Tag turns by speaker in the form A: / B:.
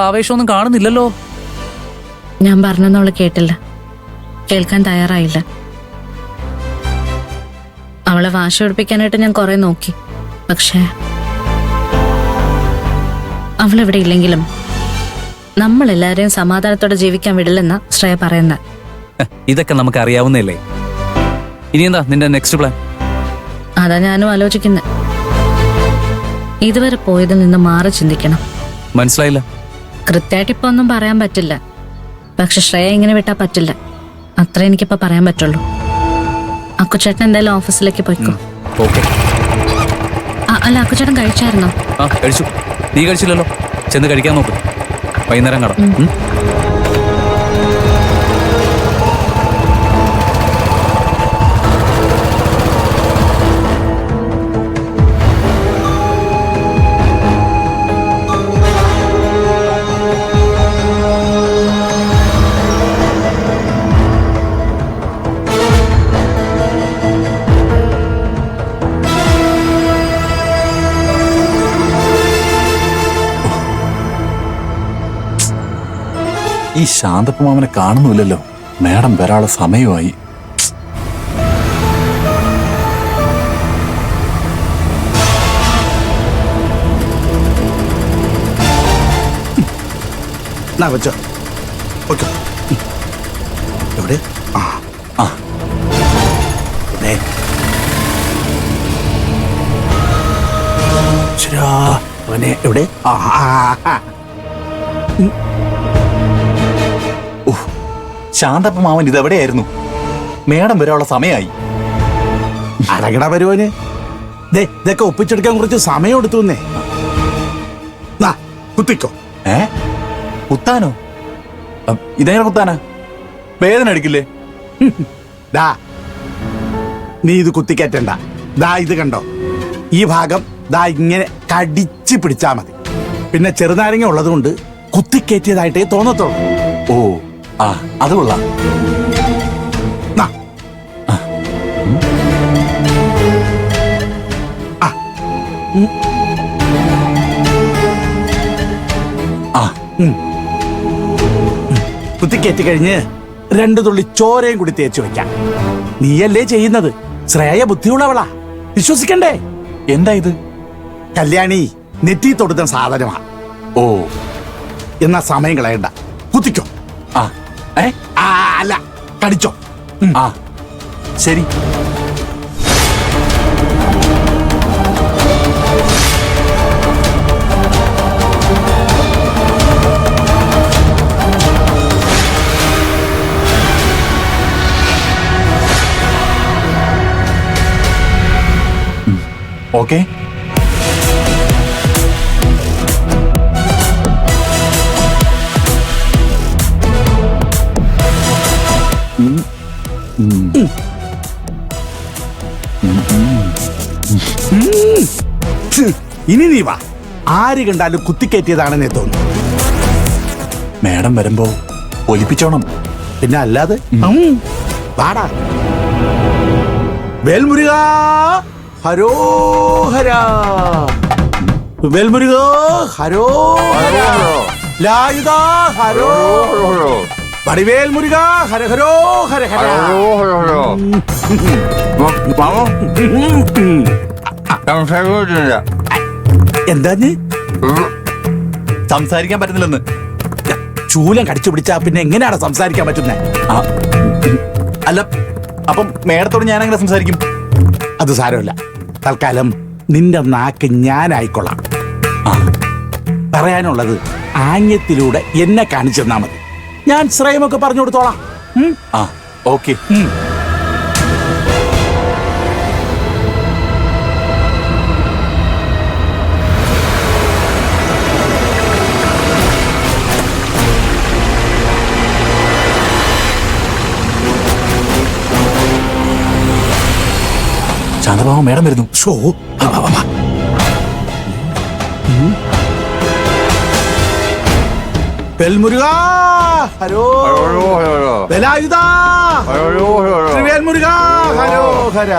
A: ആവേശമൊന്നും കാണുന്നില്ലല്ലോ.
B: ഞാൻ പറഞ്ഞൊന്നും അവള് കേട്ടില്ല, കേൾക്കാൻ തയ്യാറായില്ല. അവളെ വാശി പിടിപ്പിക്കാനായിട്ട് ഞാൻ കുറെ നോക്കി. പക്ഷേ അവളിവിടെ ഇല്ലെങ്കിലും നമ്മളെല്ലാരെയും സമാധാനത്തോടെ ജീവിക്കാൻ വിടില്ലെന്ന ശ്രേയ പറയുന്ന.
A: ഇതൊക്കെ നമുക്ക് അറിയാവുന്നല്ലേ. ഇനി എന്താ നിന്റെ നെക്സ്റ്റ് പ്ലാൻ?
B: അതാ ഞാനും ആലോചിക്കുന്നത്. ഇതുവരെ പോയതിൽ നിന്ന് മാറി ചിന്തിക്കണം.
A: മനസ്സിലായില്ല.
B: കൃത്യമായിട്ട് ഇപ്പൊ ഒന്നും പറയാൻ പറ്റില്ല. പക്ഷെ ശ്രേയ ഇങ്ങനെ വിട്ടാ പറ്റില്ല. അത്ര എനിക്കിപ്പോ പറയാൻ പറ്റുള്ളൂ. അക്കുചേട്ടൻ എന്തായാലും ഓഫീസിലേക്ക് പോയിക്കോ. അല്ല, അക്കുചേട്ടൻ കഴിച്ചായിരുന്നോ?
A: ആ കഴിച്ചു. നീ കഴിച്ചില്ലല്ലോ. ചെന്ന് കഴിക്കാൻ നോക്ക്. വൈകുന്നേരം കാണാം.
C: ഈ ശാന്തപ്പം അവനെ കാണുന്നില്ലല്ലോ. മേഡം വരാനുള്ള സമയമായി.
D: എവിടെ? എവിടെ?
C: ശാന്തപ്പം അവൻ ഇതെവിടെയായിരുന്നു? മേഡം വരാനുള്ള സമയമായി.
D: അരകട വരുവന് ഇതൊക്കെ ഒപ്പിച്ചെടുക്കാൻ കുറച്ച് സമയം എടുത്തുന്നേ. കുത്തിക്കോ.
C: കുത്താനോ? ഇതെങ്ങനെ കുത്താനാ? വേദന എടുക്കില്ലേ?
D: നീ ഇത് കുത്തിക്കറ്റണ്ട. ഇത് കണ്ടോ, ഈ ഭാഗം ഇങ്ങനെ കടിച്ച് പിടിച്ചാ മതി. പിന്നെ ചെറുനാരങ്ങ ഉള്ളത് കൊണ്ട് കുത്തിക്കയറ്റിയതായിട്ടേ തോന്നത്തുള്ളൂ.
C: ഓ അത് കൊള്ളാം.
D: കുത്തിക്കയറ്റി കഴിഞ്ഞ് 2 തുള്ളി ചോരയും കൂടി തേച്ചു വെക്കാം. നീയല്ലേ ചെയ്യുന്നത്. ശ്രേയ ബുദ്ധിയുള്ളവളാ, വിശ്വസിക്കണ്ടേ?
C: എന്താ ഇത്?
D: കല്യാണി നെറ്റി തൊടുന്ന സാധനമാ.
C: ഓ,
D: എന്നാ സമയം കളയണ്ട, കുത്തിക്കോ. അല്ല, കടിച്ചോ.
C: ശരി. ഓക്കെ.
D: ഇനി നീ വാ. ആര് കണ്ടാലും കുത്തിക്കയറ്റിയതാണെന്നേ തോന്നുന്നു.
C: മേഡം വരുമ്പോ ഒലിപ്പിച്ചോണം.
D: പിന്നെ അല്ലാതെ. വാടാ. വേൽമുരുകാ ഹരോഹര, വേൽമുരുകാ ഹരോഹര, ലായുധാ ഹരോ, വടിവേൽ മുരുകാ ഹരഹരോ ഹരഹര. എന്താ
C: സംസാരിക്കാൻ പറ്റുന്നില്ലെന്ന്?
D: ചൂലം കടിച്ചു പിടിച്ചാ പിന്നെ എങ്ങനെയാണ് സംസാരിക്കാൻ പറ്റുന്നേ?
C: അല്ല, അപ്പം മേഡത്തോട് ഞാൻ അങ്ങനെ സംസാരിക്കും?
D: അത് സാരമില്ല. തൽക്കാലം നിന്റെ നാക്ക് ഞാനായിക്കൊള്ളാം. പറയാനുള്ളത് ആംഗ്യത്തിലൂടെ എന്നെ കാണിച്ചു തന്നാ മതി. ഞാൻ ശ്രേയമൊക്കെ പറഞ്ഞു കൊടുത്തോളാം.
C: ഓക്കെ. ശാന്തഭാവം മേഡം വരുന്നു.
D: ഷോ വേൽമുരുകാ ഹരോ, വേലായുധാ ത്രിവേൽമുരുകാ ഹരോഹര.